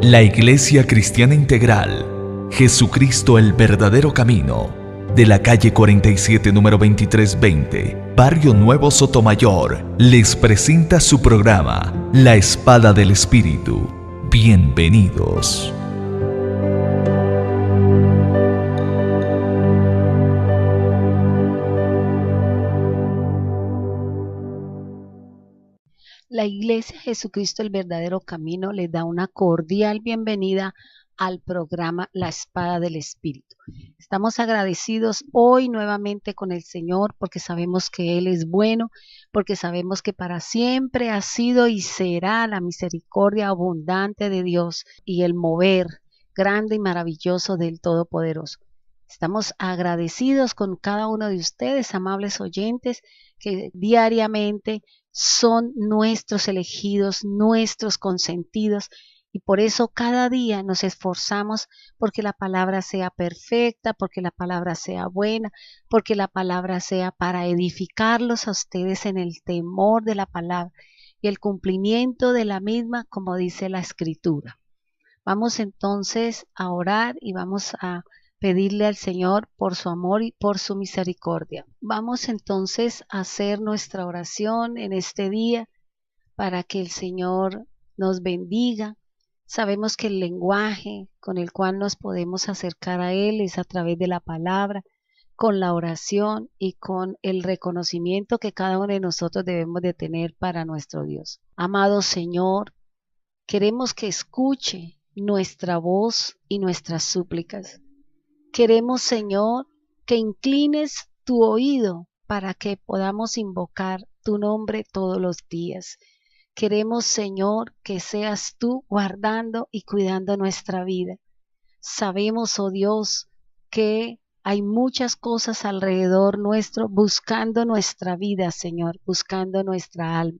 La Iglesia Cristiana Integral, Jesucristo el verdadero camino, de la calle 47, número 2320, Barrio Nuevo Sotomayor, les presenta su programa, La Espada del Espíritu. Bienvenidos. La Iglesia Jesucristo el verdadero camino les da una cordial bienvenida al programa La Espada del Espíritu. Estamos agradecidos hoy nuevamente con el Señor porque sabemos que Él es bueno, porque sabemos que para siempre ha sido y será la misericordia abundante de Dios y el mover grande y maravilloso del Todopoderoso. Estamos agradecidos con cada uno de ustedes, amables oyentes, que diariamente son nuestros elegidos, nuestros consentidos, y por eso cada día nos esforzamos porque la palabra sea perfecta, porque la palabra sea buena, porque la palabra sea para edificarlos a ustedes en el temor de la palabra y el cumplimiento de la misma, como dice la Escritura. Vamos entonces a orar y vamos a pedirle al Señor por su amor y por su misericordia. Vamos entonces a hacer nuestra oración en este día para que el Señor nos bendiga. Sabemos que el lenguaje con el cual nos podemos acercar a Él es a través de la palabra, con la oración y con el reconocimiento que cada uno de nosotros debemos de tener para nuestro Dios. Amado Señor, queremos que escuche nuestra voz y nuestras súplicas. Queremos, Señor, que inclines tu oído para que podamos invocar tu nombre todos los días. Queremos, Señor, que seas tú guardando y cuidando nuestra vida. Sabemos, oh Dios, que hay muchas cosas alrededor nuestro buscando nuestra vida, Señor, buscando nuestra alma.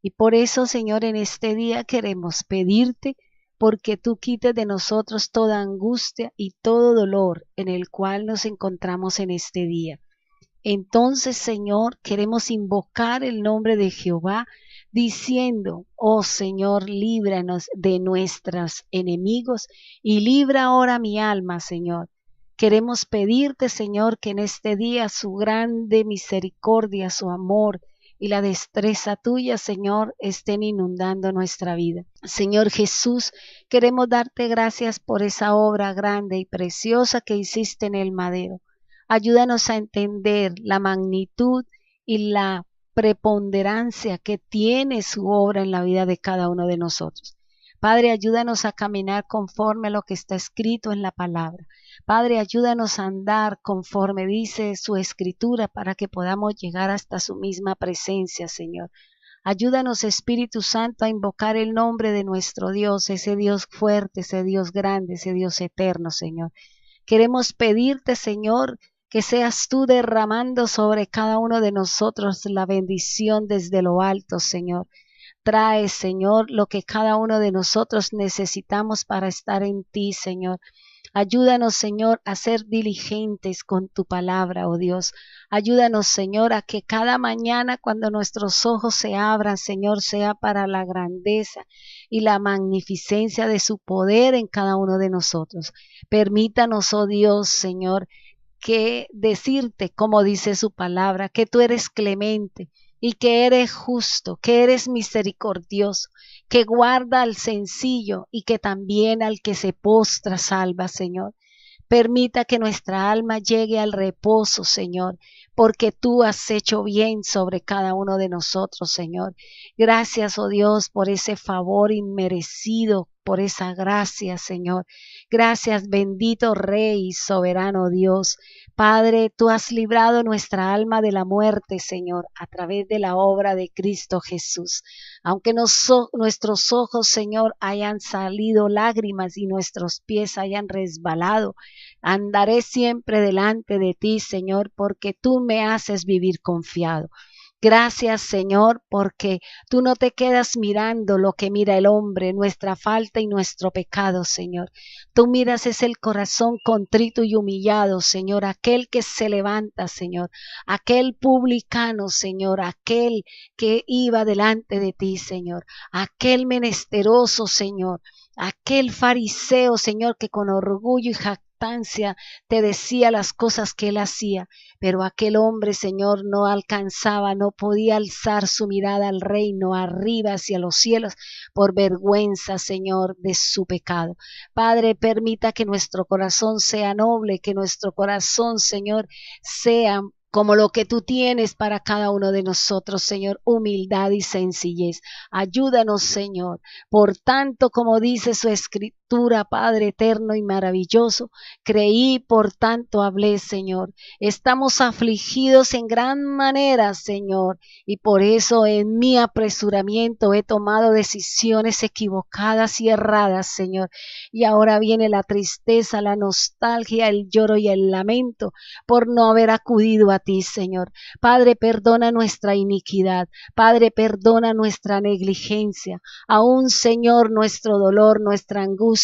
Y por eso, Señor, en este día queremos pedirte porque tú quites de nosotros toda angustia y todo dolor en el cual nos encontramos en este día. Entonces, Señor, queremos invocar el nombre de Jehová, diciendo, oh Señor, líbranos de nuestros enemigos y libra ahora mi alma, Señor. Queremos pedirte, Señor, que en este día su grande misericordia, su amor y la destreza tuya, Señor, estén inundando nuestra vida. Señor Jesús, queremos darte gracias por esa obra grande y preciosa que hiciste en el madero. Ayúdanos a entender la magnitud y la preponderancia que tiene su obra en la vida de cada uno de nosotros. Padre, ayúdanos a caminar conforme a lo que está escrito en la palabra. Padre, ayúdanos a andar conforme dice su escritura para que podamos llegar hasta su misma presencia, Señor. Ayúdanos, Espíritu Santo, a invocar el nombre de nuestro Dios, ese Dios fuerte, ese Dios grande, ese Dios eterno, Señor. Queremos pedirte, Señor, que seas tú derramando sobre cada uno de nosotros la bendición desde lo alto, Señor. Trae, Señor, lo que cada uno de nosotros necesitamos para estar en ti, Señor. Ayúdanos, Señor, a ser diligentes con tu palabra, oh Dios. Ayúdanos, Señor, a que cada mañana cuando nuestros ojos se abran, Señor, sea para la grandeza y la magnificencia de su poder en cada uno de nosotros. Permítanos, oh Dios, Señor, que decirte, como dice su palabra, que tú eres clemente y que eres justo, que eres misericordioso, que guarda al sencillo y que también al que se postra salva, Señor. Permita que nuestra alma llegue al reposo, Señor, porque tú has hecho bien sobre cada uno de nosotros, Señor. Gracias, oh Dios, por ese favor inmerecido, por esa gracia, Señor. Gracias, bendito Rey y soberano Dios. Padre, tú has librado nuestra alma de la muerte, Señor, a través de la obra de Cristo Jesús. Aunque nuestros ojos, Señor, hayan salido lágrimas y nuestros pies hayan resbalado, andaré siempre delante de ti, Señor, porque tú me haces vivir confiado. Gracias, Señor, porque tú no te quedas mirando lo que mira el hombre, nuestra falta y nuestro pecado, Señor. Tú miras es el corazón contrito y humillado, Señor, aquel que se levanta, Señor, aquel publicano, Señor, aquel que iba delante de ti, Señor, aquel menesteroso, Señor, aquel fariseo, Señor, que con orgullo y jactancia te decía las cosas que él hacía, pero aquel hombre, Señor, no alcanzaba, no podía alzar su mirada al reino, arriba hacia los cielos, por vergüenza, Señor, de su pecado. Padre, permita que nuestro corazón sea noble, que nuestro corazón, Señor, sea como lo que tú tienes para cada uno de nosotros, Señor, humildad y sencillez. Ayúdanos, Señor. Por tanto, como dice su escritura, Padre eterno y maravilloso, creí, por tanto hablé, Señor. Estamos afligidos en gran manera, Señor, y por eso en mi apresuramiento he tomado decisiones equivocadas y erradas, Señor. Y ahora viene la tristeza, la nostalgia, el lloro y el lamento por no haber acudido a ti, Señor. Padre, perdona nuestra iniquidad. Padre, perdona nuestra negligencia. Aún, Señor, nuestro dolor, nuestra angustia,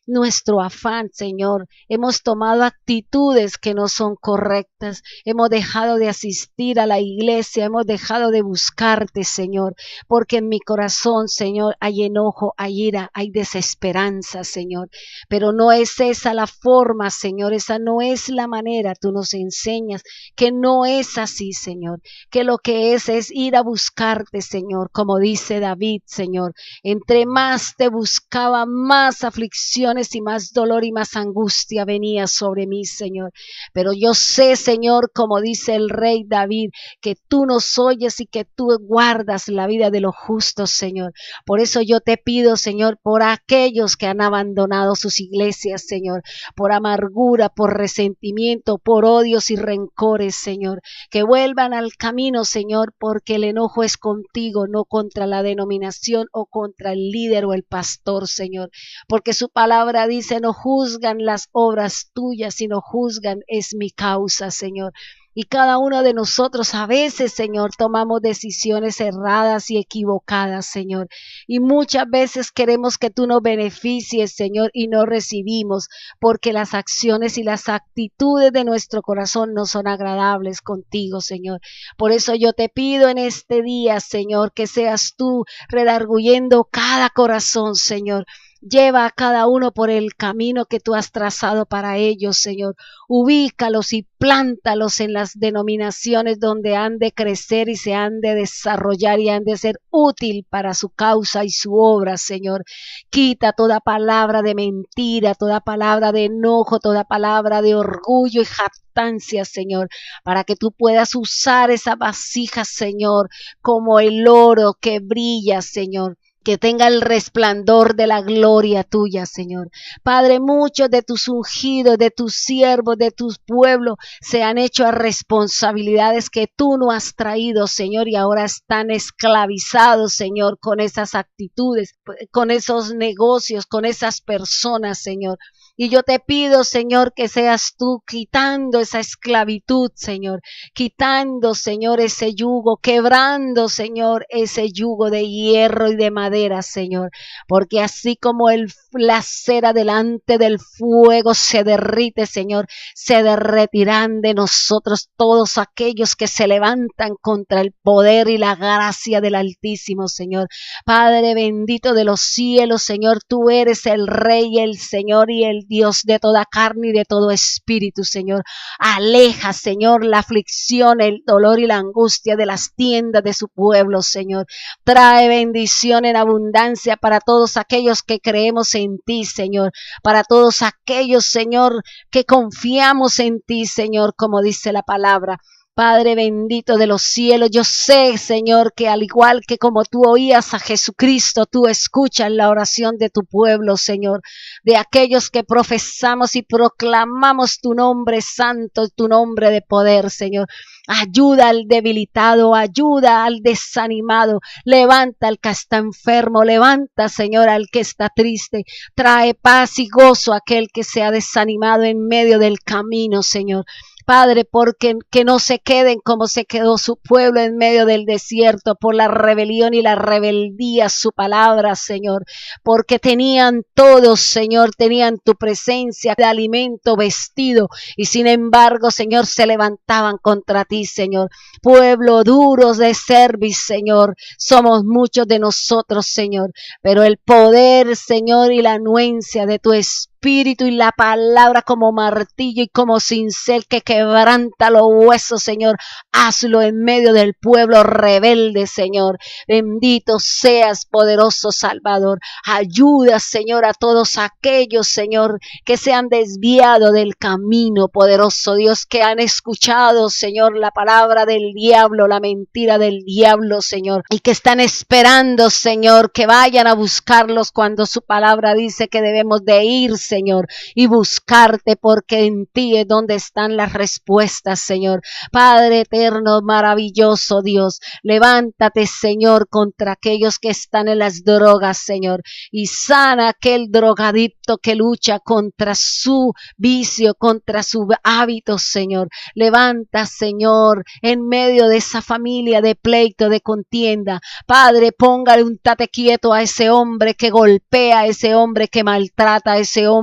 nuestro afán, Señor. Hemos tomado actitudes que no son correctas. Hemos dejado de asistir a la iglesia. Hemos dejado de buscarte, Señor. Porque en mi corazón, Señor, hay enojo, hay ira, hay desesperanza, Señor. Pero no es esa la forma, Señor. Esa no es la manera. Tú nos enseñas que no es así, Señor. Que lo que es ir a buscarte, Señor. Como dice David, Señor. Entre más te buscaba, más aflicción y más dolor y más angustia venía sobre mí, Señor. Pero yo sé, Señor, como dice el rey David, que tú nos oyes y que tú guardas la vida de los justos, Señor. Por eso yo te pido, Señor, por aquellos que han abandonado sus iglesias, Señor, por amargura, por resentimiento, por odios y rencores, Señor, que vuelvan al camino, Señor, porque el enojo es contigo, no contra la denominación o contra el líder o el pastor, Señor, porque su palabra dice, no juzgan las obras tuyas, sino juzgan es mi causa, Señor. Y cada uno de nosotros a veces, Señor, tomamos decisiones erradas y equivocadas, Señor. Y muchas veces queremos que tú nos beneficies, Señor, y no recibimos, porque las acciones y las actitudes de nuestro corazón no son agradables contigo, Señor. Por eso yo te pido en este día, Señor, que seas tú redarguyendo cada corazón, Señor. Lleva a cada uno por el camino que tú has trazado para ellos, Señor. Ubícalos y plántalos en las denominaciones donde han de crecer y se han de desarrollar y han de ser útil para su causa y su obra, Señor. Quita toda palabra de mentira, toda palabra de enojo, toda palabra de orgullo y jactancia, Señor, para que tú puedas usar esa vasija, Señor, como el oro que brilla, Señor. Que tenga el resplandor de la gloria tuya, Señor. Padre, muchos de tus ungidos, de tus siervos, de tus pueblos se han hecho a responsabilidades que tú no has traído, Señor, y ahora están esclavizados, Señor, con esas actitudes, con esos negocios, con esas personas, Señor. Y yo te pido, Señor, que seas tú quitando esa esclavitud, Señor, quitando, Señor, ese yugo, quebrando, Señor, ese yugo de hierro y de madera, Señor, porque así como la cera delante del fuego se derrite, Señor, se derretirán de nosotros todos aquellos que se levantan contra el poder y la gracia del Altísimo, Señor. Padre bendito de los cielos, Señor, tú eres el Rey, el Señor y el Dios de toda carne y de todo espíritu, Señor. Aleja, Señor, la aflicción, el dolor y la angustia de las tiendas de su pueblo, Señor. Trae bendición en abundancia para todos aquellos que creemos en ti, Señor. Para todos aquellos, Señor, que confiamos en ti, Señor, como dice la palabra. Padre bendito de los cielos, yo sé, Señor, que al igual que como tú oías a Jesucristo, tú escuchas la oración de tu pueblo, Señor, de aquellos que profesamos y proclamamos tu nombre santo, tu nombre de poder, Señor. Ayuda al debilitado, ayuda al desanimado, levanta al que está enfermo, levanta, Señor, al que está triste, trae paz y gozo a aquel que se ha desanimado en medio del camino, Señor. Padre, porque que no se queden como se quedó su pueblo en medio del desierto por la rebelión y la rebeldía a su palabra, Señor, porque tenían todos, Señor, tenían tu presencia de alimento, vestido, y sin embargo, Señor, se levantaban contra ti, Señor. Pueblo duros de cerviz, Señor, somos muchos de nosotros, Señor, pero el poder, Señor, y la anuencia de tu Espíritu y la palabra como martillo y como cincel que quebranta los huesos, Señor, hazlo en medio del pueblo rebelde, Señor. Bendito seas, poderoso Salvador. Ayuda, Señor, a todos aquellos, Señor, que se han desviado del camino, poderoso Dios, que han escuchado, Señor, la palabra del diablo, la mentira del diablo, Señor, y que están esperando, Señor, que vayan a buscarlos cuando su palabra dice que debemos de ir, Señor, y buscarte, porque en ti es donde están las respuestas, Señor. Padre eterno, maravilloso Dios, levántate, Señor, contra aquellos que están en las drogas, Señor, y sana aquel drogadicto que lucha contra su vicio, contra su hábito, Señor. Levanta, Señor, en medio de esa familia de pleito, de contienda. Padre, póngale un tate quieto a ese hombre que golpea, a ese hombre que maltrata, a ese hombre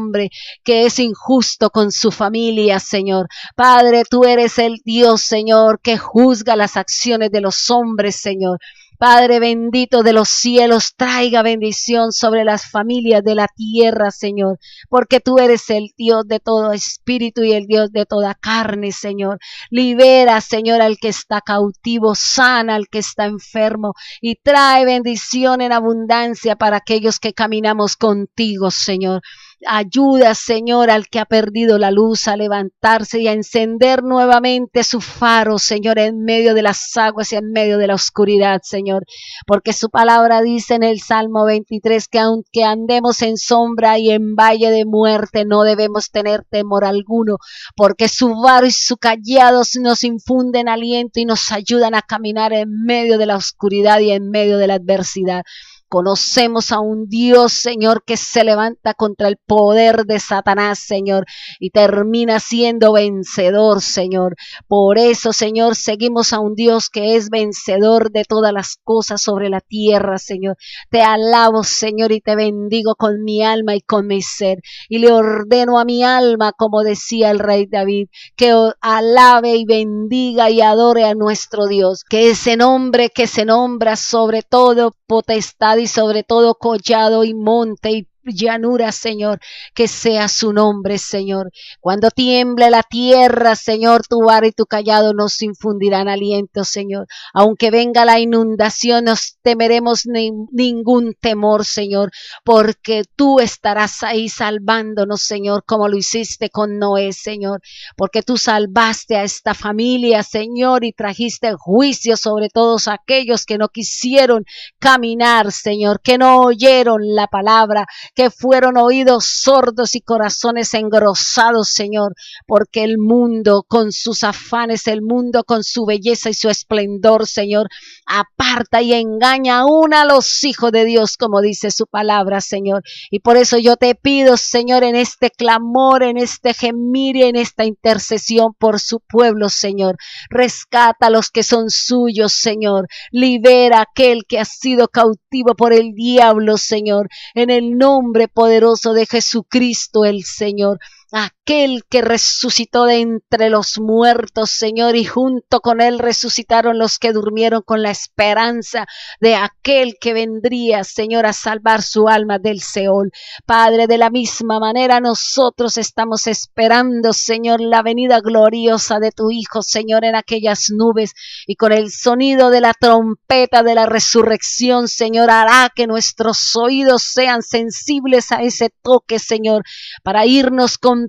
que es injusto con su familia, Señor. Padre, tú eres el Dios, Señor, que juzga las acciones de los hombres, Señor. Padre bendito de los cielos, traiga bendición sobre las familias de la tierra, Señor, porque tú eres el Dios de todo espíritu y el Dios de toda carne, Señor. Libera, Señor, al que está cautivo, sana al que está enfermo y trae bendición en abundancia para aquellos que caminamos contigo, Señor. Ayuda, Señor, al que ha perdido la luz a levantarse y a encender nuevamente su faro, Señor, en medio de las aguas y en medio de la oscuridad, Señor. Porque su palabra dice en el Salmo 23 que aunque andemos en sombra y en valle de muerte, no debemos tener temor alguno, porque su varo y su cayado nos infunden aliento y nos ayudan a caminar en medio de la oscuridad y en medio de la adversidad. Conocemos a un Dios, Señor, que se levanta contra el poder de Satanás, Señor, y termina siendo vencedor, Señor. Por eso, Señor, seguimos a un Dios que es vencedor de todas las cosas sobre la tierra, Señor. Te alabo, Señor, y te bendigo con mi alma y con mi ser. Y le ordeno a mi alma, como decía el rey David, que alabe y bendiga y adore a nuestro Dios, que ese nombre que se nombra sobre todo potestad y sobre todo collado y monte y llanura, Señor, que sea su nombre, Señor. Cuando tiemble la tierra, Señor, tu vara y tu cayado nos infundirán aliento, Señor. Aunque venga la inundación, no temeremos ningún temor, Señor, porque tú estarás ahí salvándonos, Señor, como lo hiciste con Noé, Señor, porque tú salvaste a esta familia, Señor, y trajiste juicio sobre todos aquellos que no quisieron caminar, Señor, que no oyeron la palabra, que fueron oídos sordos y corazones engrosados, Señor, porque el mundo con sus afanes, el mundo con su belleza y su esplendor, Señor, aparta y engaña aún a los hijos de Dios, como dice su palabra, Señor. Y por eso yo te pido, Señor, en este clamor, en este gemir y en esta intercesión por su pueblo, Señor, rescata a los que son suyos, Señor, libera a aquel que ha sido cautivo por el diablo, Señor, en el nombre poderoso de Jesucristo el Señor. Aquel que resucitó de entre los muertos, Señor, y junto con él resucitaron los que durmieron con la esperanza de aquel que vendría, Señor, a salvar su alma del Seol. Padre, de la misma manera nosotros estamos esperando, Señor, la venida gloriosa de tu Hijo, Señor, en aquellas nubes, y con el sonido de la trompeta de la resurrección, Señor, hará que nuestros oídos sean sensibles a ese toque, Señor, para irnos contigo,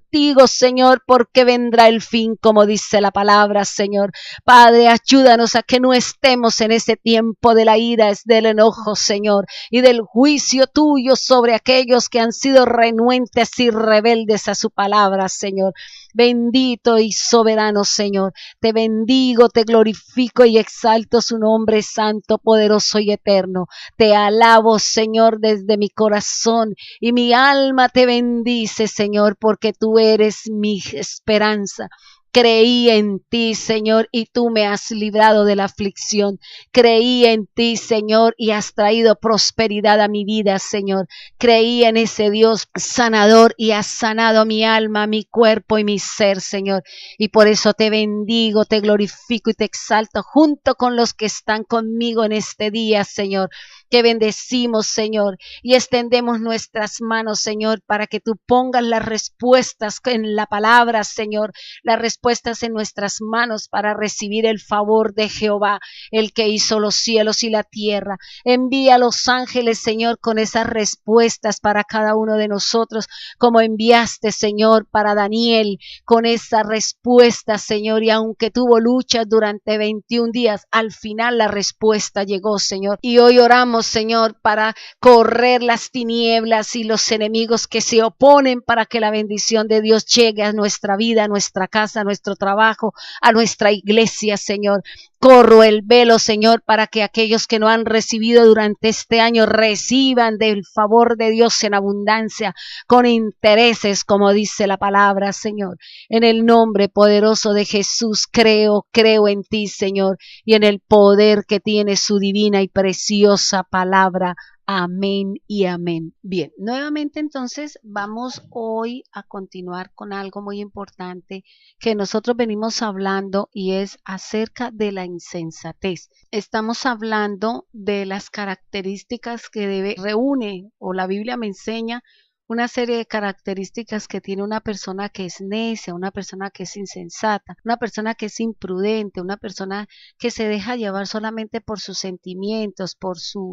Señor, porque vendrá el fin, como dice la palabra, Señor. Padre, ayúdanos a que no estemos en ese tiempo de la ira, del enojo, Señor, y del juicio tuyo sobre aquellos que han sido renuentes y rebeldes a su palabra, Señor. Bendito y soberano, Señor. Te bendigo, te glorifico y exalto su nombre santo, poderoso y eterno. Te alabo, Señor, desde mi corazón, y mi alma te bendice, Señor, porque tú eres mi esperanza. Creí en ti, Señor, y tú me has librado de la aflicción. Creí en ti, Señor, y has traído prosperidad a mi vida, Señor. Creí en ese Dios sanador y has sanado mi alma, mi cuerpo y mi ser, Señor. Y por eso te bendigo, te glorifico y te exalto junto con los que están conmigo en este día, Señor. Que bendecimos, Señor, y extendemos nuestras manos, Señor, para que tú pongas las respuestas en la palabra, Señor, las respuestas en nuestras manos para recibir el favor de Jehová, el que hizo los cielos y la tierra. Envía a los ángeles, Señor, con esas respuestas para cada uno de nosotros, como enviaste, Señor, para Daniel, con esa respuesta, Señor, y aunque tuvo luchas durante 21 días, al final la respuesta llegó, Señor. Y hoy oramos, Señor, para correr las tinieblas y los enemigos que se oponen para que la bendición de Dios llegue a nuestra vida, a nuestra casa, a nuestro trabajo, a nuestra iglesia, Señor. Corro el velo, Señor, para que aquellos que no han recibido durante este año reciban del favor de Dios en abundancia, con intereses, como dice la palabra, Señor. En el nombre poderoso de Jesús, creo en ti, Señor, y en el poder que tiene su divina y preciosa palabra. Amén y amén. Bien, nuevamente entonces vamos hoy a continuar con algo muy importante que nosotros venimos hablando y es acerca de la insensatez. Estamos hablando de las características que reúne o la Biblia me enseña una serie de características que tiene una persona que es necia, una persona que es insensata, una persona que es imprudente, una persona que se deja llevar solamente por sus sentimientos,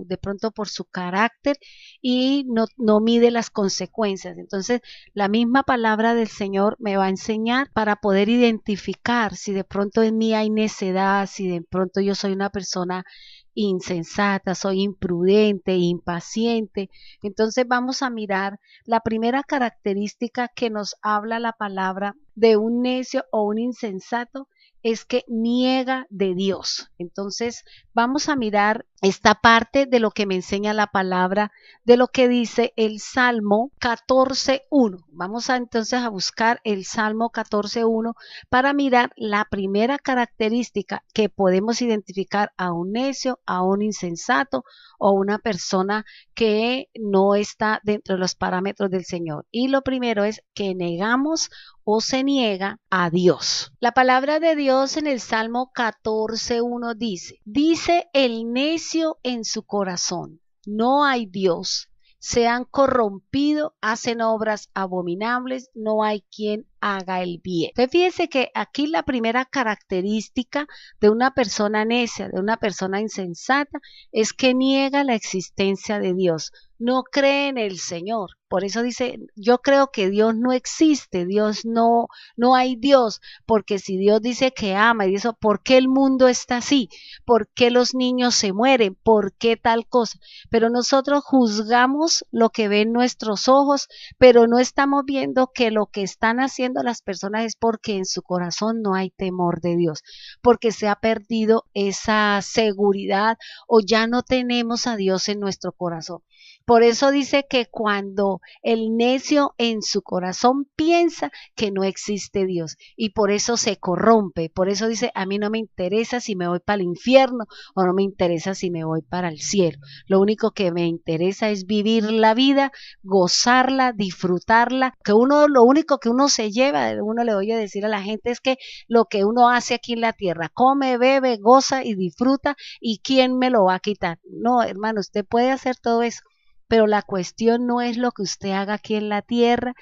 de pronto por su carácter y no mide las consecuencias. Entonces, la misma palabra del Señor me va a enseñar para poder identificar si de pronto en mí hay necedad, si de pronto yo soy una persona insensata, soy imprudente, impaciente. Entonces vamos a mirar la primera característica que nos habla la palabra de un necio o un insensato es que niega de Dios. Entonces vamos a mirar esta parte de lo que me enseña la palabra, de lo que dice el Salmo 14:1. Vamos entonces a buscar el Salmo 14:1 para mirar la primera característica que podemos identificar a un necio, a un insensato o una persona que no está dentro de los parámetros del Señor. Y lo primero es que negamos o se niega a Dios. La palabra de Dios en el Salmo 14:1 dice el necio en su corazón, no hay Dios, se han corrompido, hacen obras abominables, no hay quien haga el bien. Entonces fíjese que aquí la primera característica de una persona necia, de una persona insensata, es que niega la existencia de Dios, no cree en el Señor. Por eso dice, yo creo que Dios no existe, Dios no hay Dios, porque si Dios dice que ama y eso, ¿por qué el mundo está así? ¿Por qué los niños se mueren? ¿Por qué tal cosa? Pero nosotros juzgamos lo que ven nuestros ojos, pero no estamos viendo que lo que están haciendo las personas es porque en su corazón no hay temor de Dios, porque se ha perdido esa seguridad o ya no tenemos a Dios en nuestro corazón. Por eso dice que cuando el necio en su corazón piensa que no existe Dios y por eso se corrompe, por eso dice, a mí no me interesa si me voy para el infierno o no me interesa si me voy para el cielo. Lo único que me interesa es vivir la vida, gozarla, disfrutarla, lo único que uno se lleva, uno le oye decir a la gente es que lo que uno hace aquí en la tierra, come, bebe, goza y disfruta, ¿y quién me lo va a quitar? No, hermano, usted puede hacer todo eso, pero la cuestión no es lo que usted haga aquí en la tierra,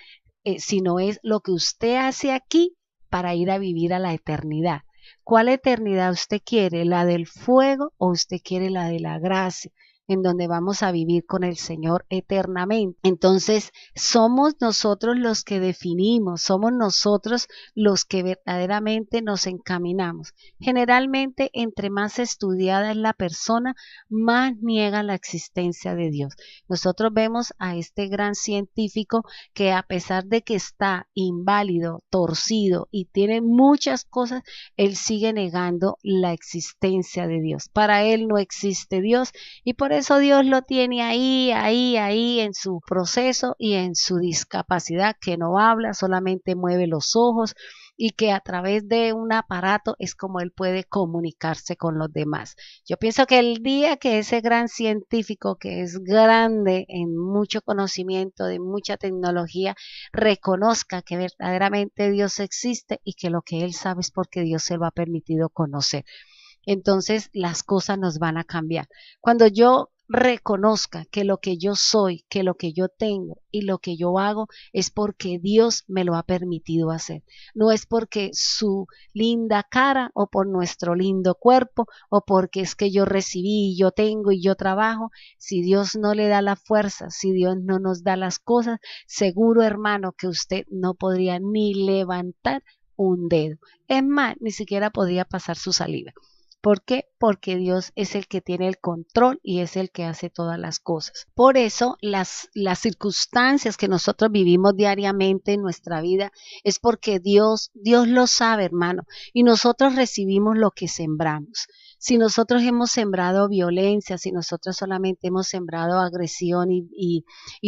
sino es lo que usted hace aquí para ir a vivir a la eternidad. ¿Cuál eternidad usted quiere? ¿La del fuego o usted quiere la de la gracia, en donde vamos a vivir con el Señor eternamente? Entonces, somos nosotros los que definimos, somos nosotros los que verdaderamente nos encaminamos. Generalmente, entre más estudiada es la persona, más niega la existencia de Dios. Nosotros vemos a este gran científico que a pesar de que está inválido, torcido y tiene muchas cosas, él sigue negando la existencia de Dios. Para él no existe Dios y por eso Dios lo tiene ahí en su proceso y en su discapacidad, que no habla, solamente mueve los ojos y que a través de un aparato es como él puede comunicarse con los demás. Yo pienso que el día que ese gran científico, que es grande en mucho conocimiento, de mucha tecnología, reconozca que verdaderamente Dios existe y que lo que él sabe es porque Dios se lo ha permitido conocer, entonces las cosas nos van a cambiar. Cuando yo reconozca que lo que yo soy, que lo que yo tengo y lo que yo hago es porque Dios me lo ha permitido hacer. No es porque su linda cara o por nuestro lindo cuerpo o porque es que yo recibí y yo tengo y yo trabajo. Si Dios no le da la fuerza, si Dios no nos da las cosas, seguro, hermano, que usted no podría ni levantar un dedo. Es más, ni siquiera podría pasar su saliva. ¿Por qué? Porque Dios es el que tiene el control y es el que hace todas las cosas. Por eso las circunstancias que nosotros vivimos diariamente en nuestra vida es porque Dios lo sabe, hermano, y nosotros recibimos lo que sembramos. Si nosotros hemos sembrado violencia, si nosotros solamente hemos sembrado agresión y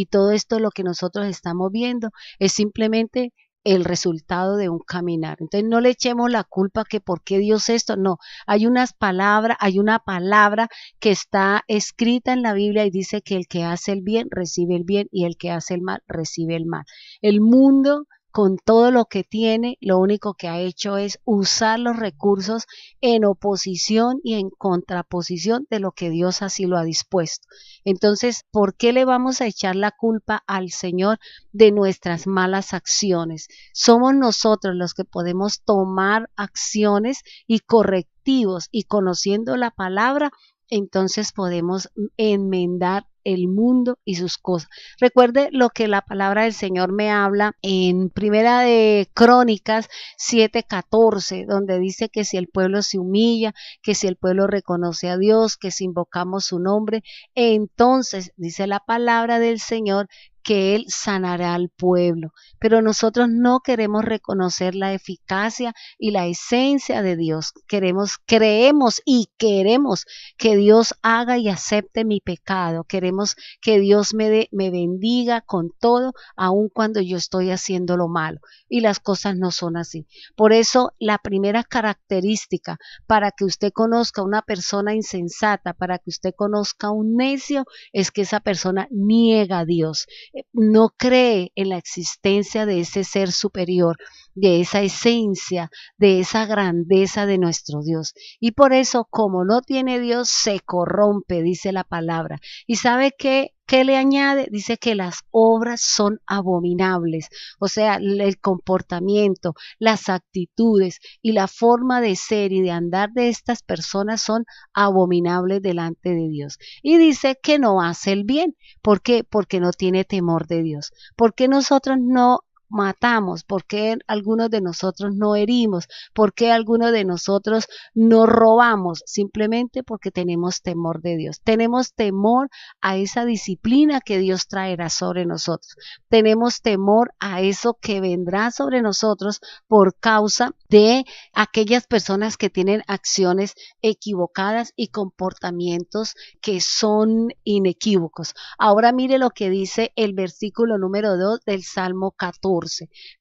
todo esto lo que nosotros estamos viendo es simplemente el resultado de un caminar. Entonces no le echemos la culpa que por qué Dios esto, no, hay una palabra que está escrita en la Biblia y dice que el que hace el bien recibe el bien y el que hace el mal recibe el mal. El mundo con todo lo que tiene, lo único que ha hecho es usar los recursos en oposición y en contraposición de lo que Dios así lo ha dispuesto. Entonces, ¿por qué le vamos a echar la culpa al Señor de nuestras malas acciones? Somos nosotros los que podemos tomar acciones y correctivos, y conociendo la palabra, entonces podemos enmendar el mundo y sus cosas. Recuerde lo que la palabra del Señor me habla en Primera de Crónicas 7:14, donde dice que si el pueblo se humilla, que si el pueblo reconoce a Dios, que si invocamos su nombre, entonces dice la palabra del Señor que Él sanará al pueblo. Pero nosotros no queremos reconocer la eficacia y la esencia de Dios. Creemos y queremos que Dios haga y acepte mi pecado. Queremos que Dios me bendiga con todo, aun cuando yo estoy haciendo lo malo. Y las cosas no son así. Por eso, la primera característica para que usted conozca a una persona insensata, para que usted conozca a un necio, es que esa persona niega a Dios. No cree en la existencia de ese ser superior, de esa esencia, de esa grandeza de nuestro Dios. Y por eso, como no tiene Dios, se corrompe, dice la palabra. ¿Y sabe qué? ¿Qué le añade? Dice que las obras son abominables, o sea, el comportamiento, las actitudes y la forma de ser y de andar de estas personas son abominables delante de Dios. Y dice que no hace el bien. ¿Por qué? Porque no tiene temor de Dios. ¿Por qué nosotros no matamos? ¿Por qué algunos de nosotros no herimos? ¿Por qué algunos de nosotros no robamos? Simplemente porque tenemos temor de Dios. Tenemos temor a esa disciplina que Dios traerá sobre nosotros. Tenemos temor a eso que vendrá sobre nosotros por causa de aquellas personas que tienen acciones equivocadas y comportamientos que son inequívocos. Ahora mire lo que dice el versículo número 2 del Salmo 14.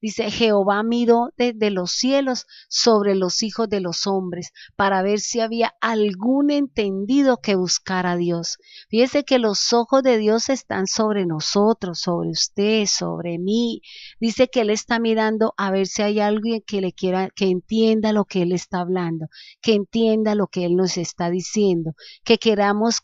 Dice: Jehová miró desde los cielos sobre los hijos de los hombres para ver si había algún entendido que buscara a Dios. Fíjese que los ojos de Dios están sobre nosotros, sobre usted, sobre mí. Dice que Él está mirando a ver si hay alguien que le quiera, que entienda lo que Él está hablando, que entienda lo que Él nos está diciendo, que queramos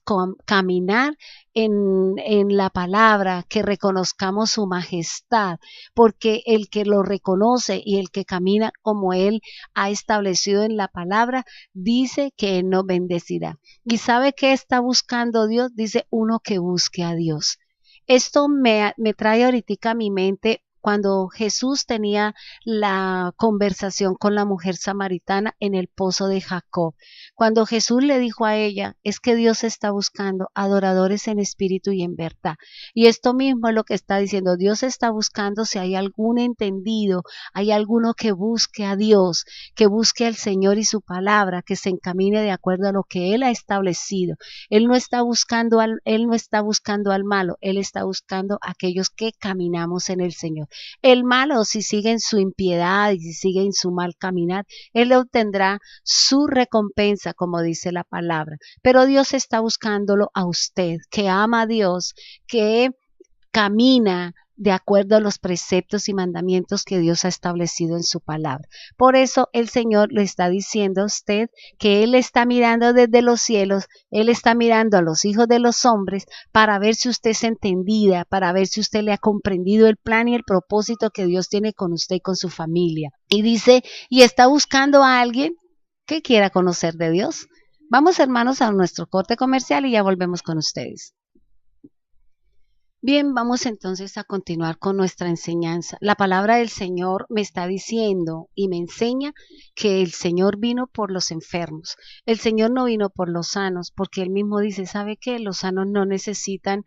caminar en la palabra, que reconozcamos su majestad, porque el que lo reconoce y el que camina como Él ha establecido en la palabra, dice que Él nos bendecirá. ¿Y sabe qué está buscando Dios? Dice uno que busque a Dios. Esto me trae ahorita a mi mente cuando Jesús tenía la conversación con la mujer samaritana en el pozo de Jacob. Cuando Jesús le dijo a ella, es que Dios está buscando adoradores en espíritu y en verdad. Y esto mismo es lo que está diciendo. Dios está buscando si hay algún entendido, hay alguno que busque a Dios, que busque al Señor y su palabra, que se encamine de acuerdo a lo que Él ha establecido. Él no está buscando al malo, Él está buscando a aquellos que caminamos en el Señor. El malo, si sigue en su impiedad y si sigue en su mal caminar, Él obtendrá su recompensa, como dice la palabra. Pero Dios está buscándolo a usted, que ama a Dios, que camina de acuerdo a los preceptos y mandamientos que Dios ha establecido en su palabra. Por eso el Señor le está diciendo a usted que Él está mirando desde los cielos, Él está mirando a los hijos de los hombres para ver si usted es entendida, para ver si usted le ha comprendido el plan y el propósito que Dios tiene con usted y con su familia. Y dice, y está buscando a alguien que quiera conocer de Dios. Vamos, hermanos, a nuestro corte comercial y ya volvemos con ustedes. Bien, vamos entonces a continuar con nuestra enseñanza. La palabra del Señor me está diciendo y me enseña que el Señor vino por los enfermos. El Señor no vino por los sanos, porque Él mismo dice, ¿sabe qué? Los sanos no necesitan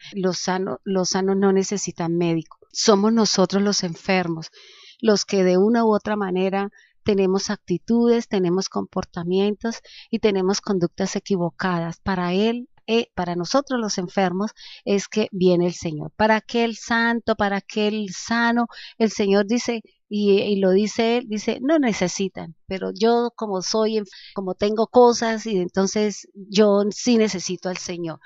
médico. Somos nosotros los enfermos, los que de una u otra manera tenemos actitudes, tenemos comportamientos y tenemos conductas equivocadas. Para nosotros los enfermos es que viene el Señor. Para aquel santo, para aquel sano, el Señor dice, y lo dice Él, dice, no necesitan, pero yo como tengo cosas y entonces yo sí necesito al Señor.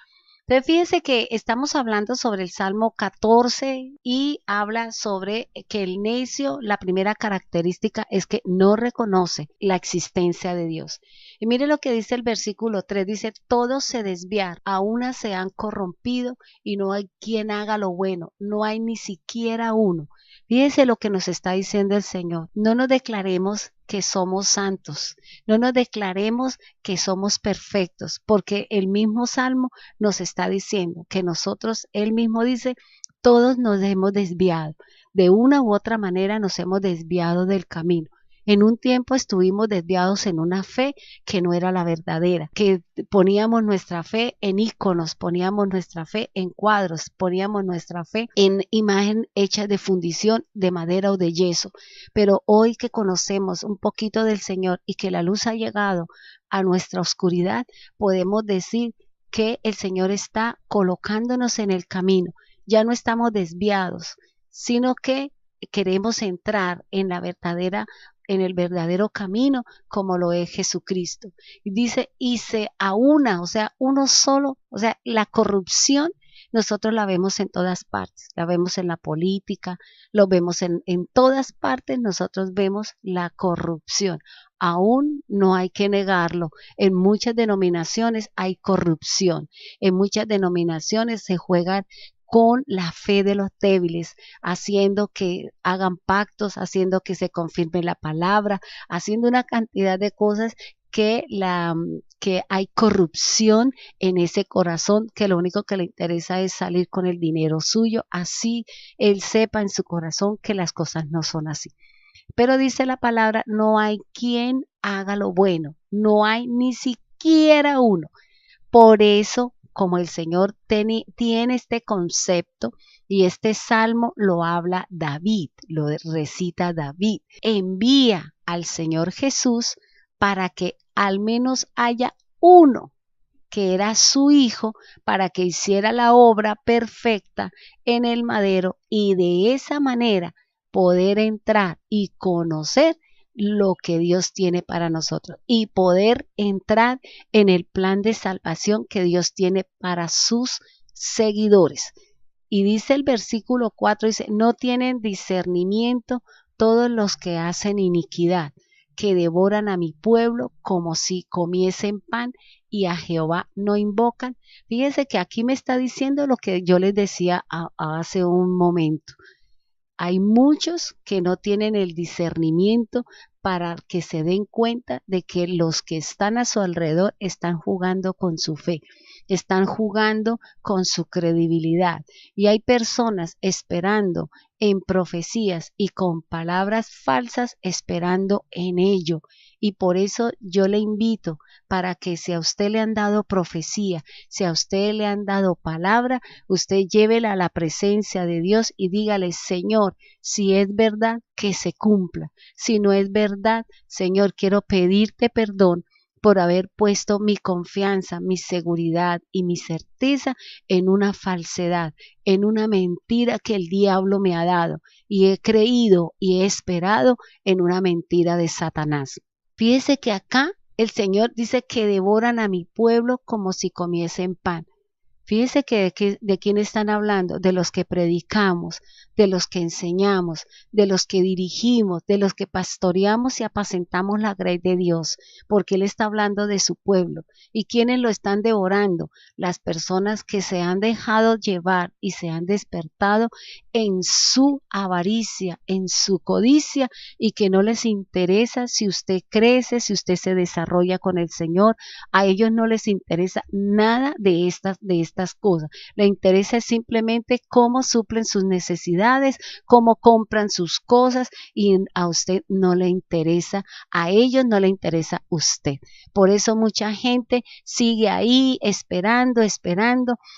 Entonces fíjense que estamos hablando sobre el Salmo 14 y habla sobre que el necio, la primera característica es que no reconoce la existencia de Dios. Y mire lo que dice el versículo 3, dice, todos se desviaron, a una se han corrompido y no hay quien haga lo bueno, no hay ni siquiera uno. Fíjense lo que nos está diciendo el Señor, no nos declaremos que somos santos, no nos declaremos que somos perfectos, porque el mismo Salmo nos está diciendo que nosotros, Él mismo dice, todos nos hemos desviado, de una u otra manera nos hemos desviado del camino. En un tiempo estuvimos desviados en una fe que no era la verdadera, que poníamos nuestra fe en íconos, poníamos nuestra fe en cuadros, poníamos nuestra fe en imagen hecha de fundición de madera o de yeso. Pero hoy que conocemos un poquito del Señor y que la luz ha llegado a nuestra oscuridad, podemos decir que el Señor está colocándonos en el camino. Ya no estamos desviados, sino que queremos entrar en el verdadero camino como lo es Jesucristo. Y dice, y se aúna, o sea, uno solo, o sea, la corrupción nosotros la vemos en todas partes, la vemos en la política, lo vemos en todas partes, nosotros vemos la corrupción. Aún no hay que negarlo, en muchas denominaciones hay corrupción, en muchas denominaciones se juegan con la fe de los débiles, haciendo que hagan pactos, haciendo que se confirme la palabra, haciendo una cantidad de cosas que hay corrupción en ese corazón, que lo único que le interesa es salir con el dinero suyo, así él sepa en su corazón que las cosas no son así. Pero dice la palabra, no hay quien haga lo bueno, no hay ni siquiera uno. Por eso, como el Señor tiene este concepto y este salmo lo habla David, lo recita David, envía al Señor Jesús para que al menos haya uno que era su hijo para que hiciera la obra perfecta en el madero y de esa manera poder entrar y conocer lo que Dios tiene para nosotros y poder entrar en el plan de salvación que Dios tiene para sus seguidores. Y dice el versículo 4, dice, no tienen discernimiento todos los que hacen iniquidad, que devoran a mi pueblo como si comiesen pan y a Jehová no invocan. Fíjense que aquí me está diciendo lo que yo les decía hace un momento. Hay muchos que no tienen el discernimiento para que se den cuenta de que los que están a su alrededor están jugando con su fe. están jugando con su credibilidad. Y hay personas esperando en profecías y con palabras falsas esperando en ello. Y por eso yo le invito para que si a usted le han dado profecía, si a usted le han dado palabra, usted llévela a la presencia de Dios y dígale: Señor, si es verdad, que se cumpla. Si no es verdad, Señor, quiero pedirte perdón por haber puesto mi confianza, mi seguridad y mi certeza en una falsedad, en una mentira que el diablo me ha dado, y he creído y he esperado en una mentira de Satanás. Fíjese que acá el Señor dice que devoran a mi pueblo como si comiesen pan. Fíjese que de quién están hablando: de los que predicamos, de los que enseñamos, de los que dirigimos, de los que pastoreamos y apacentamos la grey de Dios, porque Él está hablando de su pueblo. ¿Y quiénes lo están devorando? Las personas que se han dejado llevar y se han despertado en su avaricia, en su codicia, y que no les interesa si usted crece, si usted se desarrolla con el Señor. A ellos no les interesa nada de estas cosas. Les interesa simplemente cómo suplen sus necesidades, cómo compran sus cosas, y a usted no le interesa, a ellos no le interesa usted. Por eso mucha gente sigue ahí esperando,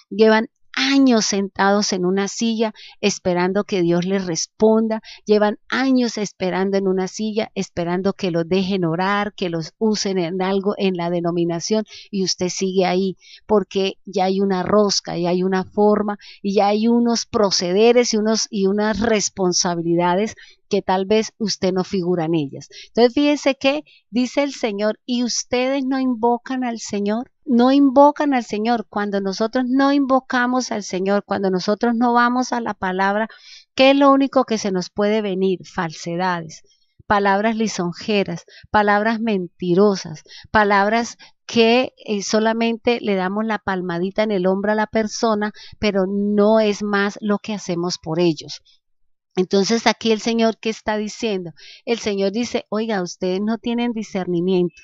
llevan años sentados en una silla esperando que Dios les responda, llevan años esperando en una silla, esperando que los dejen orar, que los usen en algo en la denominación, y usted sigue ahí porque ya hay una rosca, ya hay una forma, y ya hay unos procederes y unas responsabilidades que tal vez usted no figura en ellas. Entonces fíjese que dice el Señor: y ustedes no invocan al Señor. No invocan al Señor. Cuando nosotros no invocamos al Señor, cuando nosotros no vamos a la palabra, ¿qué es lo único que se nos puede venir? Falsedades, palabras lisonjeras, palabras mentirosas, palabras que solamente le damos la palmadita en el hombro a la persona, pero no es más lo que hacemos por ellos. Entonces aquí el Señor, ¿qué está diciendo? El Señor dice: oiga, ustedes no tienen discernimiento.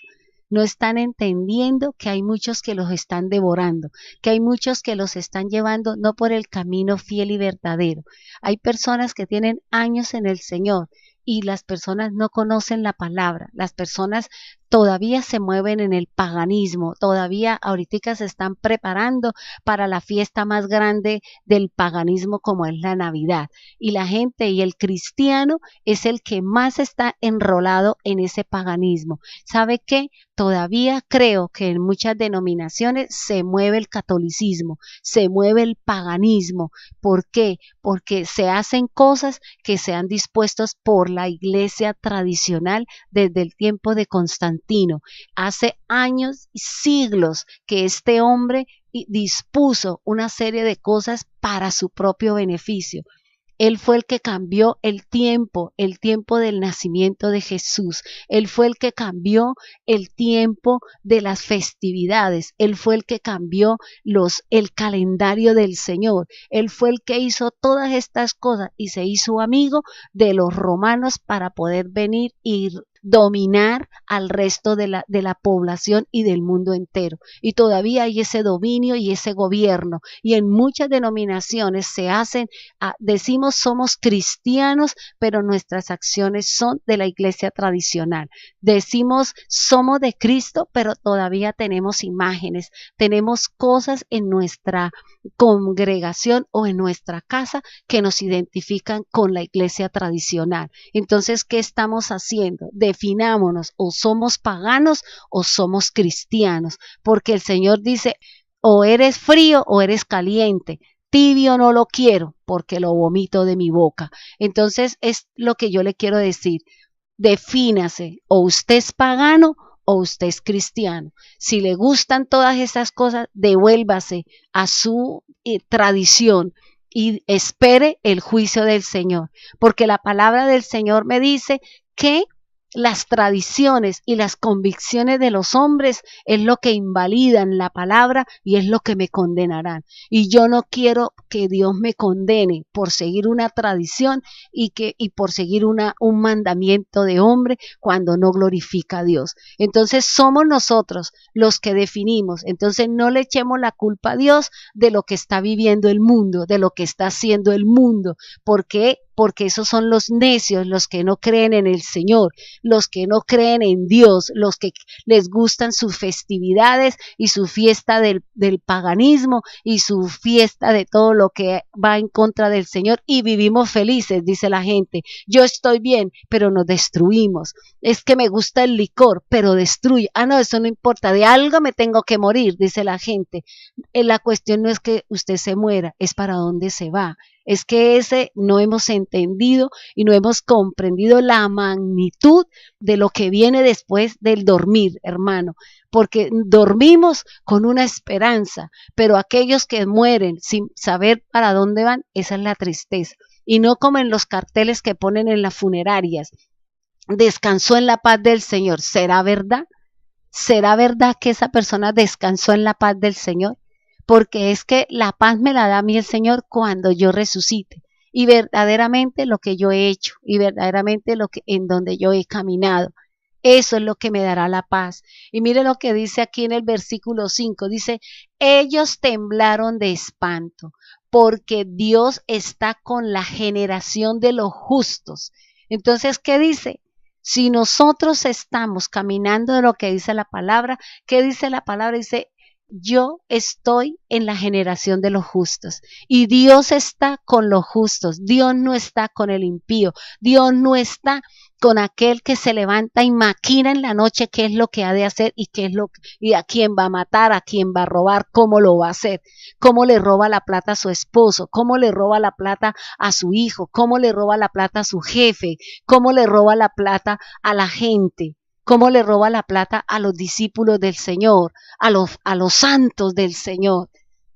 No están entendiendo que hay muchos que los están devorando, que hay muchos que los están llevando no por el camino fiel y verdadero. Hay personas que tienen años en el Señor y las personas no conocen la palabra. Las personas todavía se mueven en el paganismo, todavía ahorita se están preparando para la fiesta más grande del paganismo, como es la Navidad. Y la gente y el cristiano es el que más está enrolado en ese paganismo. ¿Sabe qué? Todavía creo que en muchas denominaciones se mueve el catolicismo, se mueve el paganismo. ¿Por qué? Porque se hacen cosas que se han dispuestos por la iglesia tradicional desde el tiempo de Constantino. Hace años y siglos que este hombre dispuso una serie de cosas para su propio beneficio. Él fue el que cambió el tiempo del nacimiento de Jesús. Él fue el que cambió el tiempo de las festividades. Él fue el que cambió el calendario del Señor. Él fue el que hizo todas estas cosas y se hizo amigo de los romanos para poder venir y dominar al resto de la población y del mundo entero. Y todavía hay ese dominio y ese gobierno. Y en muchas denominaciones se hacen, decimos somos cristianos, pero nuestras acciones son de la iglesia tradicional. Decimos somos de Cristo, pero todavía tenemos imágenes, tenemos cosas en nuestra congregación o en nuestra casa que nos identifican con la iglesia tradicional. Entonces, ¿qué estamos haciendo? Definámonos: o somos paganos o somos cristianos, porque el Señor dice: o eres frío o eres caliente. Tibio no lo quiero, porque lo vomito de mi boca. Entonces es lo que yo le quiero decir: defínase, o usted es pagano o usted es cristiano. Si le gustan todas esas cosas, devuélvase a su tradición y espere el juicio del Señor, porque la palabra del Señor me dice que Las tradiciones y las convicciones de los hombres es lo que invalidan la palabra y es lo que me condenarán. Y yo no quiero que Dios me condene por seguir una tradición y por seguir un mandamiento de hombre cuando no glorifica a Dios. Entonces somos nosotros los que definimos. Entonces no le echemos la culpa a Dios de lo que está viviendo el mundo, de lo que está haciendo el mundo. ¿Por qué? Porque esos son los necios, los que no creen en el Señor, los que no creen en Dios, los que les gustan sus festividades y su fiesta del paganismo y su fiesta de todo lo que va en contra del Señor, y vivimos felices, dice la gente. Yo estoy bien, pero nos destruimos. Es que me gusta el licor, pero destruye. Ah, no, eso no importa, de algo me tengo que morir, dice la gente. La cuestión no es que usted se muera, es para dónde se va. Es que no hemos entendido y no hemos comprendido la magnitud de lo que viene después del dormir, hermano, porque dormimos con una esperanza, pero aquellos que mueren sin saber para dónde van, esa es la tristeza. Y no como en los carteles que ponen en las funerarias, descansó en la paz del Señor. ¿Será verdad? ¿Será verdad que esa persona descansó en la paz del Señor? Porque es que la paz me la da a mí el Señor cuando yo resucite, y verdaderamente lo que yo he hecho, y verdaderamente en donde yo he caminado, eso es lo que me dará la paz. Y mire lo que dice aquí en el versículo 5, dice, ellos temblaron de espanto, porque Dios está con la generación de los justos. Entonces, ¿qué dice? Si nosotros estamos caminando de lo que dice la palabra, ¿qué dice la palabra? Dice, yo estoy en la generación de los justos y Dios está con los justos. Dios no está con el impío. Dios no está con aquel que se levanta y maquina en la noche qué es lo que ha de hacer y a quién va a matar, a quién va a robar, cómo lo va a hacer, cómo le roba la plata a su esposo, cómo le roba la plata a su hijo, cómo le roba la plata a su jefe, cómo le roba la plata a la gente. Cómo le roba la plata a los discípulos del Señor, a los santos del Señor.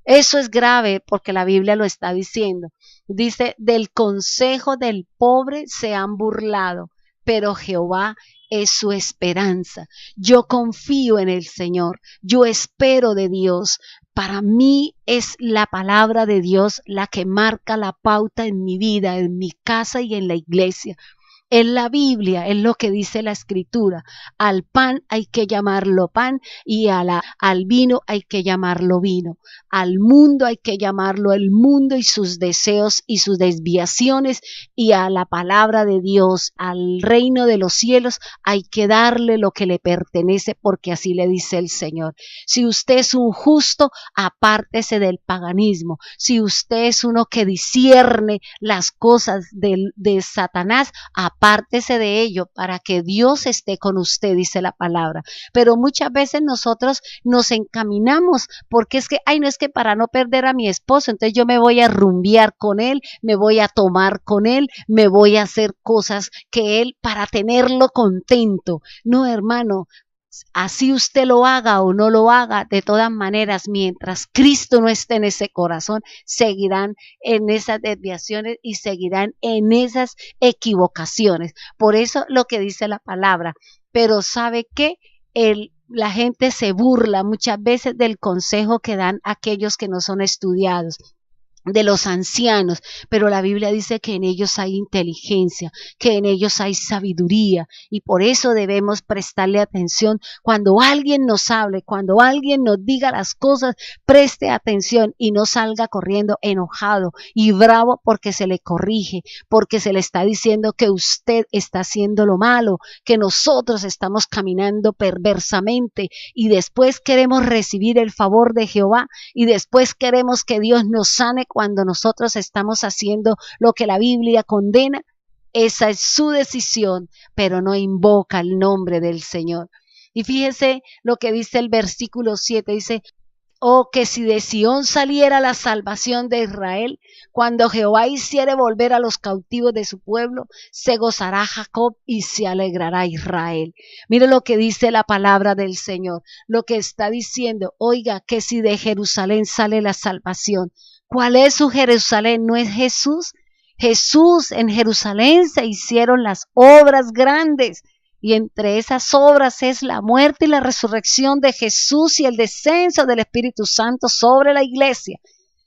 Eso es grave porque la Biblia lo está diciendo. Dice, del consejo del pobre se han burlado, pero Jehová es su esperanza. Yo confío en el Señor, yo espero de Dios. Para mí es la palabra de Dios la que marca la pauta en mi vida, en mi casa y en la iglesia. En la Biblia es lo que dice la Escritura. Al pan hay que llamarlo pan y al vino hay que llamarlo vino. Al mundo hay que llamarlo el mundo y sus deseos y sus desviaciones, y a la palabra de Dios, al reino de los cielos, hay que darle lo que le pertenece, porque así le dice el Señor. Si usted es un justo, apártese del paganismo. Si usted es uno que discierne las cosas de Satanás, apártese de ello para que Dios esté con usted, dice la palabra. Pero muchas veces nosotros nos encaminamos porque es que, ay, no, es que para no perder a mi esposo, entonces yo me voy a rumbear con él, me voy a tomar con él, me voy a hacer cosas que él para tenerlo contento. No, hermano, así usted lo haga o no lo haga, de todas maneras, mientras Cristo no esté en ese corazón, seguirán en esas desviaciones y seguirán en esas equivocaciones. Por eso lo que dice la palabra. Pero ¿sabe qué? La gente se burla muchas veces del consejo que dan aquellos que no son estudiados, de los ancianos, pero la Biblia dice que en ellos hay inteligencia, que en ellos hay sabiduría, y por eso debemos prestarle atención cuando alguien nos hable, cuando alguien nos diga las cosas. Preste atención y no salga corriendo enojado y bravo porque se le corrige, porque se le está diciendo que usted está haciendo lo malo, que nosotros estamos caminando perversamente, y después queremos recibir el favor de Jehová, y después queremos que Dios nos sane cuando nosotros estamos haciendo lo que la Biblia condena. Esa es su decisión, pero no invoca el nombre del Señor. Y fíjese lo que dice el versículo 7, dice, oh, que si de Sión saliera la salvación de Israel, cuando Jehová hiciere volver a los cautivos de su pueblo, se gozará Jacob y se alegrará Israel. Mire lo que dice la palabra del Señor, lo que está diciendo. Oiga, que si de Jerusalén sale la salvación, ¿cuál es su Jerusalén? ¿No es Jesús? Jesús, en Jerusalén se hicieron las obras grandes. Y entre esas obras es la muerte y la resurrección de Jesús y el descenso del Espíritu Santo sobre la iglesia,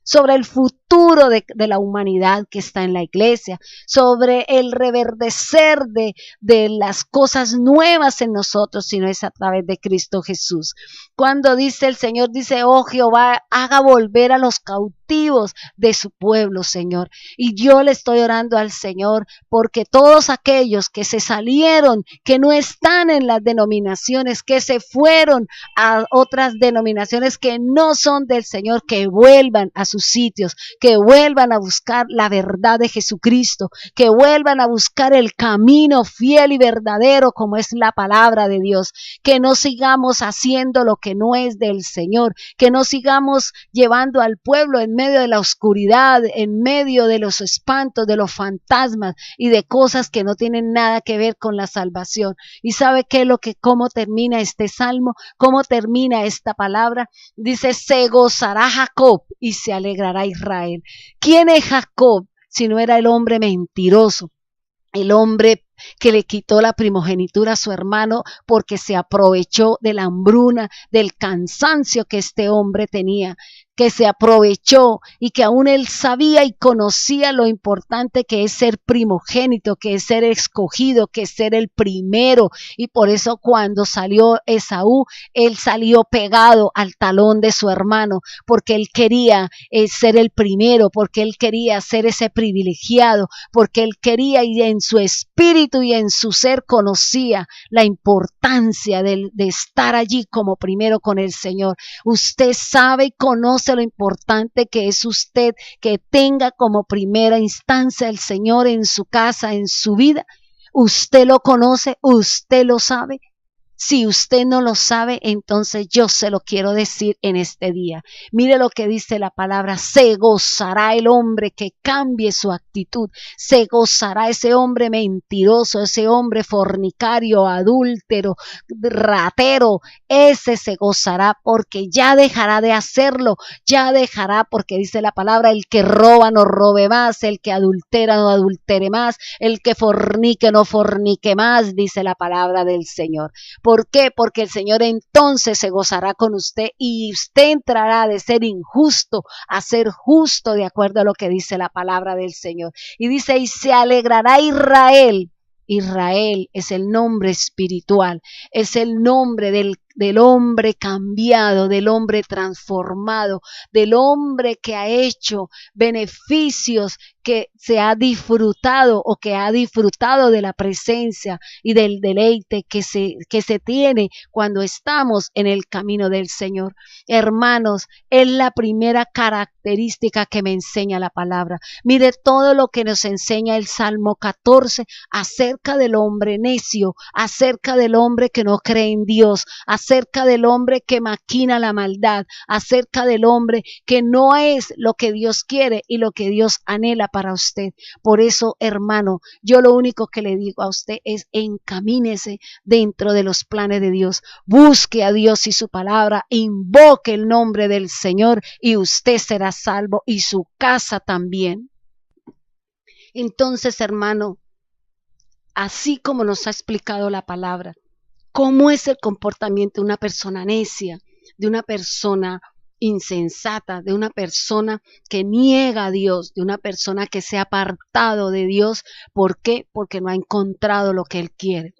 sobre el futuro de la humanidad que está en la iglesia, sobre el reverdecer de las cosas nuevas en nosotros, sino es a través de Cristo Jesús. Cuando dice el Señor, dice, oh Jehová, haga volver a los cautivos de su pueblo, Señor. Y yo le estoy orando al Señor porque todos aquellos que se salieron, que no están en las denominaciones, que se fueron a otras denominaciones que no son del Señor, que vuelvan a sus sitios, que vuelvan a buscar la verdad de Jesucristo, que vuelvan a buscar el camino fiel y verdadero como es la palabra de Dios, que no sigamos haciendo lo que no es del Señor, que no sigamos llevando al pueblo en medio de la oscuridad, en medio de los espantos, de los fantasmas y de cosas que no tienen nada que ver con la salvación. ¿Y sabe qué es cómo termina este salmo? ¿Cómo termina esta palabra? Dice, se gozará Jacob y se alegrará Israel. ¿Quién es Jacob si no era el hombre mentiroso? El hombre que le quitó la primogenitura a su hermano porque se aprovechó de la hambruna, del cansancio que este hombre tenía, que se aprovechó y que aún él sabía y conocía lo importante que es ser primogénito, que es ser escogido, que es ser el primero. Y por eso cuando salió Esaú, él salió pegado al talón de su hermano, porque él quería ser el primero, porque él quería ser ese privilegiado, porque él quería y en su espíritu y en su ser conocía la importancia de estar allí como primero con el Señor. Usted sabe y conoce lo importante que es usted que tenga como primera instancia el Señor en su casa, en su vida. Usted lo conoce, usted lo sabe. Si usted no lo sabe, entonces yo se lo quiero decir en este día. Mire lo que dice la palabra, se gozará el hombre que cambie su actitud, se gozará ese hombre mentiroso, ese hombre fornicario, adúltero, ratero, ese se gozará porque ya dejará de hacerlo, ya dejará porque dice la palabra, el que roba no robe más, el que adultera no adultere más, el que fornique no fornique más, dice la palabra del Señor. ¿Por qué? Porque el Señor entonces se gozará con usted y usted entrará de ser injusto a ser justo de acuerdo a lo que dice la palabra del Señor. Y dice, y se alegrará Israel. Israel es el nombre espiritual, es el nombre del hombre cambiado, del hombre transformado, del hombre que ha hecho beneficios, que se ha disfrutado o que ha disfrutado de la presencia y del deleite que se tiene cuando estamos en el camino del Señor. Hermanos, es la primera característica que me enseña la palabra. Mire todo lo que nos enseña el Salmo 14 acerca del hombre necio, acerca del hombre que no cree en Dios, acerca del hombre que maquina la maldad, acerca del hombre que no es lo que Dios quiere y lo que Dios anhela para usted. Por eso, hermano, yo lo único que le digo a usted es encamínese dentro de los planes de Dios, busque a Dios y su palabra, invoque el nombre del Señor y usted será salvo y su casa también. Entonces, hermano, así como nos ha explicado la palabra, ¿cómo es el comportamiento de una persona necia, de una persona insensata, de una persona que niega a Dios, de una persona que se ha apartado de Dios? ¿Por qué? Porque no ha encontrado lo que Él quiere.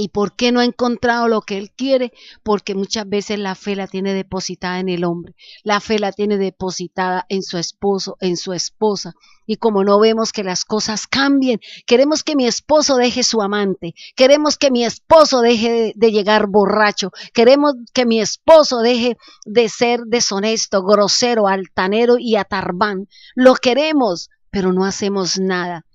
¿Y por qué no ha encontrado lo que Él quiere? Porque muchas veces la fe la tiene depositada en el hombre, la fe la tiene depositada en su esposo, en su esposa. Y como no vemos que las cosas cambien, queremos que mi esposo deje su amante, queremos que mi esposo deje de llegar borracho, queremos que mi esposo deje de ser deshonesto, grosero, altanero y atarbán. Lo queremos, pero no hacemos nada.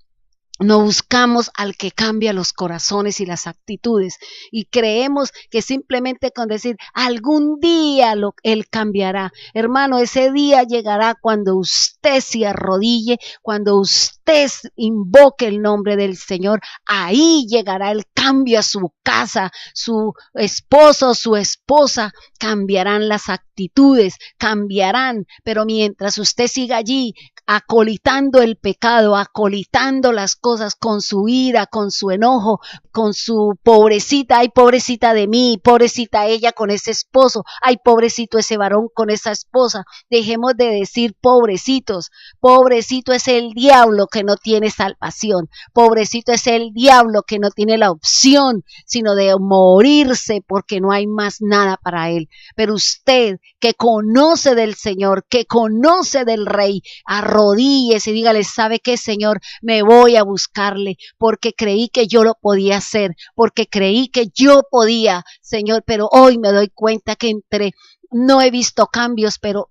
No buscamos al que cambia los corazones y las actitudes y creemos que simplemente con decir algún día Él cambiará. Hermano, ese día llegará cuando usted se arrodille, cuando usted usted invoque el nombre del Señor, ahí llegará el cambio a su casa, su esposo, su esposa, cambiarán las actitudes, cambiarán, pero mientras usted siga allí acolitando el pecado, acolitando las cosas con su ira, con su enojo, con su pobrecita, ay pobrecita de mí, pobrecita ella con ese esposo, ay pobrecito ese varón con esa esposa, dejemos de decir pobrecitos, pobrecito es el diablo que no tiene salvación, pobrecito es el diablo que no tiene la opción sino de morirse porque no hay más nada para él, pero usted que conoce del Señor, que conoce del Rey, arrodíllese y dígale, ¿sabe qué, Señor? Me voy a buscarle porque creí que yo lo podía hacer, porque creí que yo podía, Señor, pero hoy me doy cuenta que no he visto cambios, pero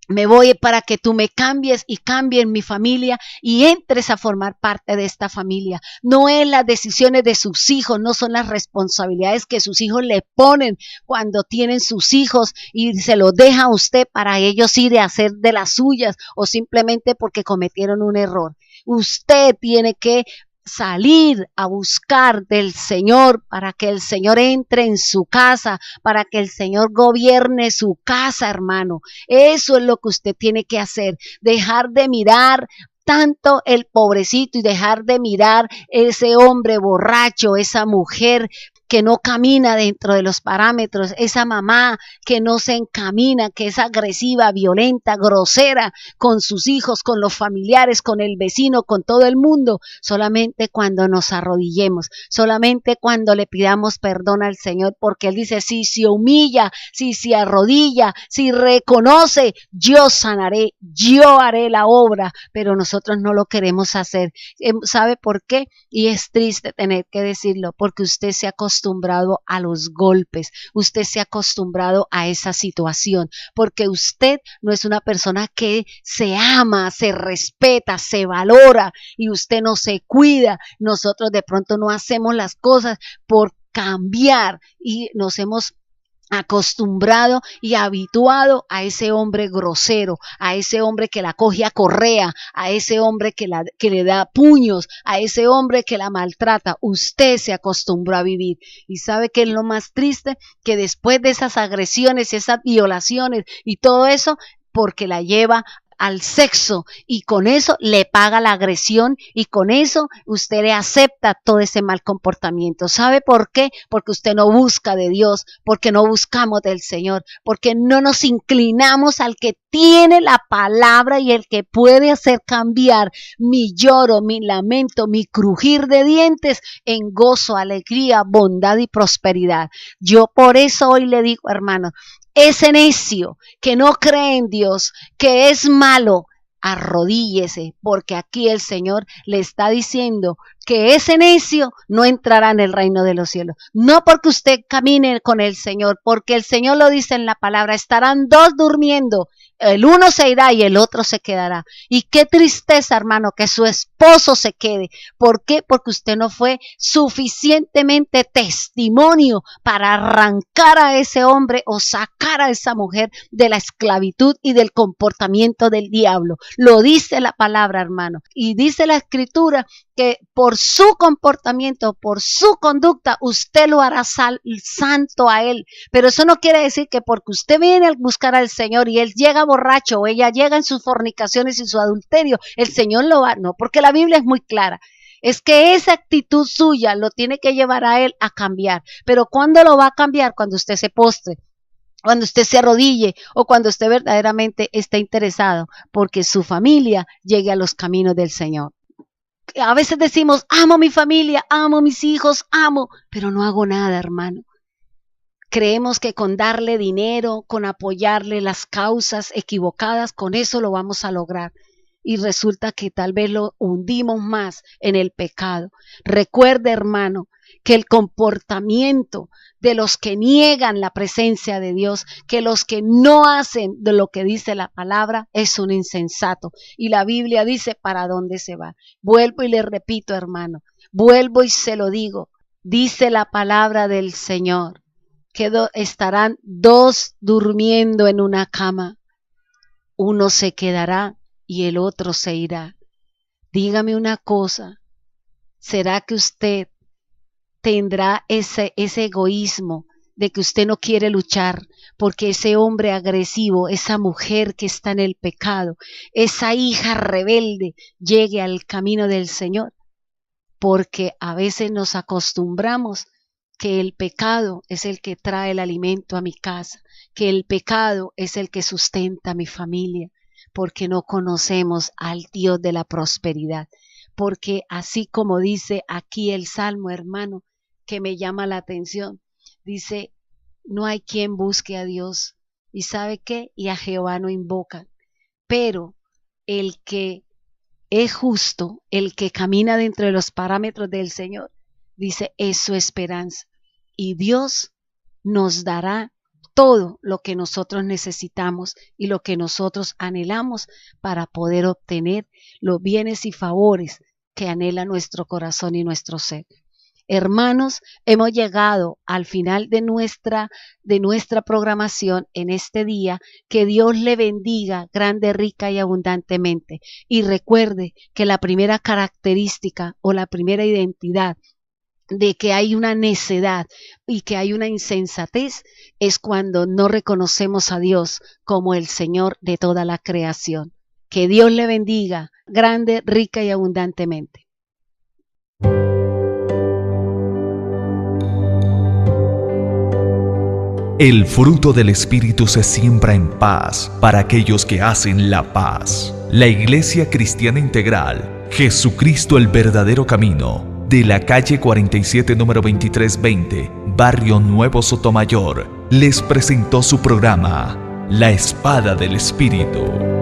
me voy para que tú me cambies y cambie en mi familia y entres a formar parte de esta familia. No es las decisiones de sus hijos, no son las responsabilidades que sus hijos le ponen cuando tienen sus hijos y se los deja a usted para ellos ir a hacer de las suyas o simplemente porque cometieron un error. Usted tiene que salir a buscar del Señor para que el Señor entre en su casa, para que el Señor gobierne su casa, hermano. Eso es lo que usted tiene que hacer, dejar de mirar tanto el pobrecito y dejar de mirar ese hombre borracho, esa mujer que no camina dentro de los parámetros, esa mamá que no se encamina, que es agresiva, violenta, grosera con sus hijos, con los familiares, con el vecino, con todo el mundo, solamente cuando nos arrodillemos, solamente cuando le pidamos perdón al Señor, porque Él dice, si se humilla, si se arrodilla, si reconoce, yo sanaré, yo haré la obra, pero nosotros no lo queremos hacer. ¿Sabe por qué? Y es triste tener que decirlo, porque usted se ha acostumbrado a los golpes, usted se ha acostumbrado a esa situación, porque usted no es una persona que se ama, se respeta, se valora y usted no se cuida. Nosotros de pronto no hacemos las cosas por cambiar y nos hemos acostumbrado y habituado a ese hombre grosero, a ese hombre que la coge a correa, a ese hombre que le da puños, a ese hombre que la maltrata. Usted se acostumbró a vivir y sabe que es lo más triste, que después de esas agresiones, esas violaciones y todo eso, porque la lleva al sexo y con eso le paga la agresión y con eso usted le acepta todo ese mal comportamiento. ¿Sabe por qué? Porque usted no busca de Dios, porque no buscamos del Señor, porque no nos inclinamos al que tiene la palabra y el que puede hacer cambiar mi lloro, mi lamento, mi crujir de dientes en gozo, alegría, bondad y prosperidad. Yo por eso hoy le digo, hermano, ese necio que no cree en Dios, que es malo, arrodíllese, porque aquí el Señor le está diciendo que ese necio no entrará en el reino de los cielos. No porque usted camine con el Señor, porque el Señor lo dice en la palabra, estarán dos durmiendo, el uno se irá y el otro se quedará. Y qué tristeza, hermano, que su esposo se quede. ¿Por qué? Porque usted no fue suficientemente testimonio para arrancar a ese hombre o sacar a esa mujer de la esclavitud y del comportamiento del diablo. Lo dice la palabra, hermano. Y dice la escritura que por su comportamiento, por su conducta, usted lo hará santo a él. Pero eso no quiere decir que porque usted viene a buscar al Señor y él llega borracho o ella llega en sus fornicaciones y su adulterio, el Señor lo va, no, porque la Biblia es muy clara. Es que esa actitud suya lo tiene que llevar a él a cambiar. Pero ¿cuándo lo va a cambiar? Cuando usted se postre, cuando usted se arrodille o cuando usted verdaderamente esté interesado porque su familia llegue a los caminos del Señor. A veces decimos, amo mi familia, amo mis hijos, amo, pero no hago nada, hermano. Creemos que con darle dinero, con apoyarle las causas equivocadas, con eso lo vamos a lograr. Y resulta que tal vez lo hundimos más en el pecado. Recuerde, hermano, que el comportamiento de los que niegan la presencia de Dios, que los que no hacen de lo que dice la palabra, es un insensato. Y la Biblia dice para dónde se va. Vuelvo y le repito, hermano, vuelvo y se lo digo. Dice la palabra del Señor que estarán dos durmiendo en una cama. Uno se quedará y el otro se irá. dígame una cosa, ¿será que usted tendrá ese egoísmo de que usted no quiere luchar porque ese hombre agresivo, esa mujer que está en el pecado, esa hija rebelde llegue al camino del Señor? Porque a veces nos acostumbramos que el pecado es el que trae el alimento a mi casa, que el pecado es el que sustenta a mi familia, porque no conocemos al Dios de la prosperidad. Porque así como dice aquí el Salmo, hermano, que me llama la atención, dice, no hay quien busque a Dios. ¿Y sabe qué? Y a Jehová no invocan. Pero el que es justo, el que camina dentro de los parámetros del Señor, dice, es su esperanza. Y Dios nos dará todo lo que nosotros necesitamos y lo que nosotros anhelamos para poder obtener los bienes y favores que anhela nuestro corazón y nuestro ser. Hermanos, hemos llegado al final de nuestra programación en este día. Que Dios le bendiga grande, rica y abundantemente. Y recuerde que la primera característica o la primera identidad de que hay una necedad y que hay una insensatez es cuando no reconocemos a Dios como el Señor de toda la creación. Que Dios le bendiga grande, rica y abundantemente. El fruto del Espíritu se siembra en paz para aquellos que hacen la paz. La Iglesia Cristiana Integral, Jesucristo el verdadero camino, de la calle 47 número 2320, Barrio Nuevo Sotomayor, les presentó su programa, La Espada del Espíritu.